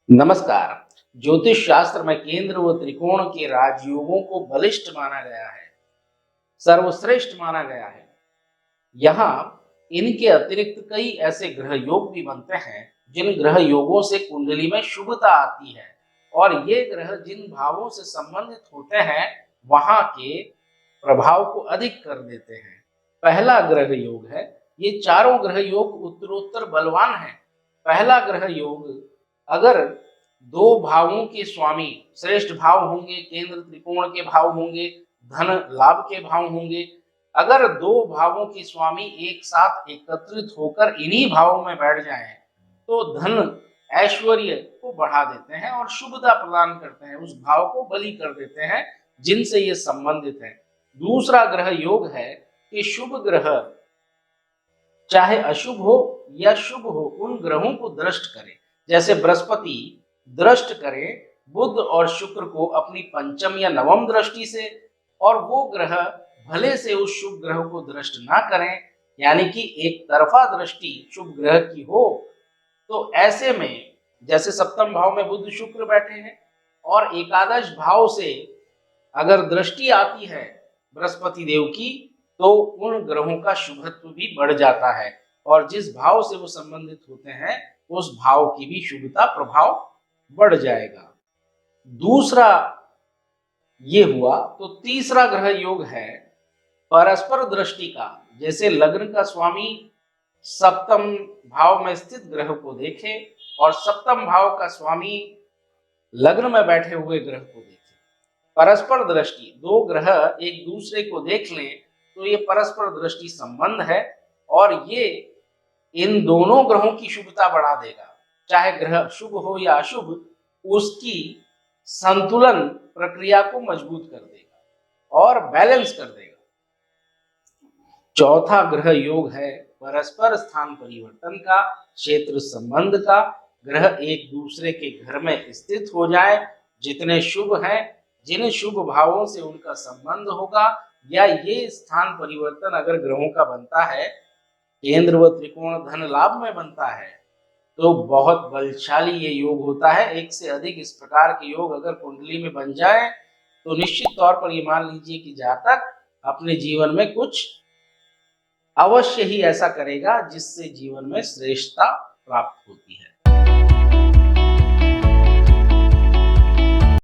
नमस्कार। ज्योतिष शास्त्र में केंद्र व त्रिकोण के राजयोगों को बलिष्ठ माना गया है, सर्वश्रेष्ठ माना गया है। यहाँ इनके अतिरिक्त कई ऐसे ग्रह योग भी बनते हैं जिन ग्रह योगों से कुंडली में शुभता आती है और ये ग्रह जिन भावों से संबंधित होते हैं वहां के प्रभाव को अधिक कर देते हैं। पहला ग्रह योग है, ये चारों ग्रह योग उत्तरोत्तर बलवान है। पहला ग्रह योग, अगर दो भावों के स्वामी श्रेष्ठ भाव होंगे, केंद्र त्रिकोण के भाव होंगे, धन लाभ के भाव होंगे, अगर दो भावों के स्वामी एक साथ एकत्रित होकर इन्हीं भावों में बैठ जाएं तो धन ऐश्वर्य को बढ़ा देते हैं और शुभता प्रदान करते हैं, उस भाव को बलि कर देते हैं जिनसे ये संबंधित है। दूसरा ग्रह योग है कि शुभ ग्रह चाहे अशुभ हो या शुभ हो उन ग्रहों को दृष्ट करे। जैसे बृहस्पति दृष्ट करे बुध और शुक्र को अपनी पंचम या नवम दृष्टि से, और वो ग्रह भले से उस शुभ ग्रह को दृष्ट ना करें, यानी कि एक तरफा दृष्टि शुभ ग्रह की हो, तो ऐसे में जैसे सप्तम भाव में बुध शुक्र बैठे हैं और एकादश भाव से अगर दृष्टि आती है बृहस्पति देव की, तो उन ग्रहों का शुभत्व भी बढ़ जाता है और जिस भाव से वो संबंधित होते हैं उस भाव की भी शुभता प्रभाव बढ़ जाएगा। दूसरा ये हुआ। तो तीसरा ग्रह योग है परस्पर दृष्टि का। जैसे लग्न का स्वामी सप्तम भाव में स्थित ग्रह को देखे और सप्तम भाव का स्वामी लग्न में बैठे हुए ग्रह को देखे। परस्पर दृष्टि, दो ग्रह एक दूसरे को देख लें तो ये परस्पर दृष्टि संबंध है और ये इन दोनों ग्रहों की शुभता बढ़ा देगा। चाहे ग्रह शुभ हो या अशुभ, उसकी संतुलन प्रक्रिया को मजबूत कर देगा और बैलेंस कर देगा। चौथा ग्रह योग है परस्पर स्थान परिवर्तन का, क्षेत्र संबंध का। ग्रह एक दूसरे के घर में स्थित हो जाए, जितने शुभ हैं, जिन शुभ भावों से उनका संबंध होगा, या ये स्थान परिवर्तन अगर ग्रहों का बनता है, केंद्र व त्रिकोण धन लाभ में बनता है, तो बहुत बलशाली ये योग होता है। एक से अधिक इस प्रकार के योग अगर कुंडली में बन जाए तो निश्चित तौर पर ये मान लीजिए कि जातक अपने जीवन में कुछ अवश्य ही ऐसा करेगा जिससे जीवन में श्रेष्ठता प्राप्त होती है।